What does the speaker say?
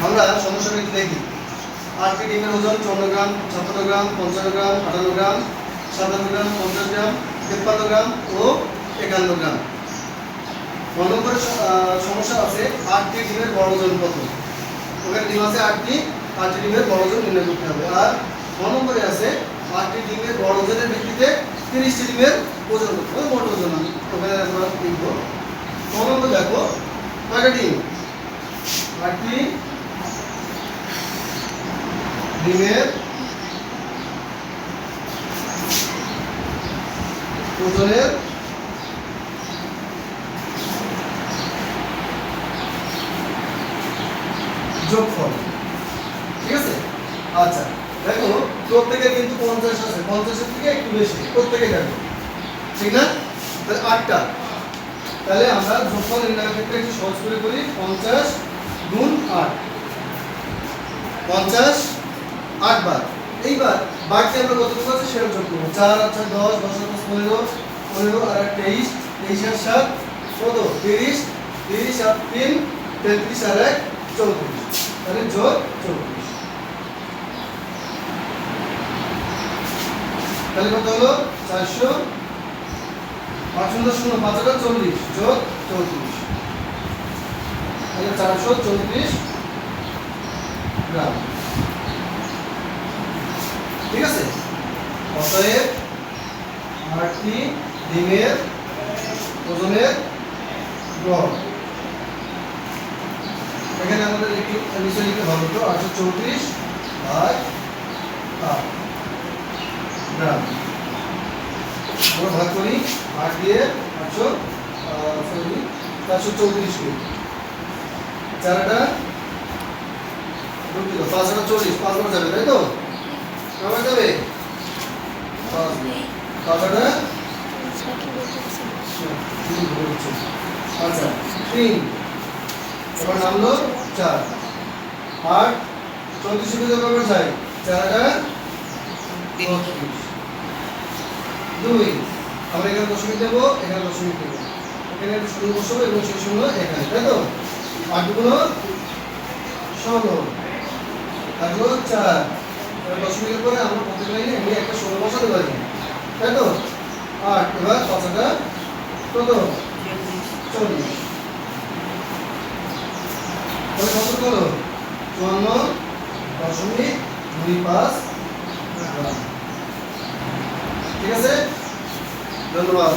আমরা সমস্যাটা একটু দেখি। 8টি ডিমের ওজন 54 গ্রাম, 56 গ্রাম, 55 গ্রাম, 58 গ্রাম, 57 গ্রাম, 50 গ্রাম, 53 গ্রাম ও 51 গ্রাম। 9 নম্বরের সমস্যা আছে 8টি ডিমের গড় ওজন কত। ওখানে ডিম আছে 8টি ডিমের গড় ওজন নির্ণয় করতে হবে। আর 9 নম্বরে আছে 8টি ডিমের গড় ওজনের ভিত্তিতে 30টি ডিমের ওজন কত, মোট ওজন আমি ওখানে আমরা লিখব। 9 নম্বর দেখো কয়টা ডিম, 8টি ডিমের ওজনের যোগফল, ঠিক আছে। আচ্ছা দেখো প্রত্যেকের কিন্তু 50 আছে, 50-এর থেকে একটু বেশি প্রত্যেকে যাবে, ঠিক না? তাহলে 8টা, তাহলে আমরা যোগফল নির্ণয়ের ক্ষেত্রে একটু সহজ করে করি। 50 গুণ 8, 50 8 বার। এইবার বাকি আমরা কতটুকু আছে সেটা যোগ করব। 4 আর 4 10, 10 আর 5 15, 15 আর 23, 23 আর 7 কত 30, 30 আর 3 33 আর 1 34, তাহলে যোগ 34। তাহলে কত হলো 400, 500 5 আর 40 যোগ 34, তাহলে 434 গ্রাম, ঠিক আছে। অতএব 8টি ডিমের ওজনের গড়, এখানে আমাদের একটু নিচে লিখতে হবে তো 834 ভাগ 8 গ্রাম। আমরা ভাগ করি 8 দিয়ে 434 কে 4টা 5 আর 40 5 বার যাবে, তাই তো? কবার যাবে 5 টা। আচ্ছা 3, এবার নামলো 4, 8 34 থেকে কবার যায় 4টা 32, 2 আমরা এখানে দশমিক দেবো, এখানে দশমিক দেবো, এখানে একটা শূন্য বসাবো এবং সেই শূন্য এখানে, তাই তো? 8 গুণ 16 থাকলো 4, দশমিকের পরে আমরা প্রত্যেক লাইনে এমনি একটা ষোলো বসাতে পারি, তাই তো? 8 এবার 5টা কত 40, তাহলে কত হলো 54.25 গ্রাম, ঠিক আছে। ধন্যবাদ।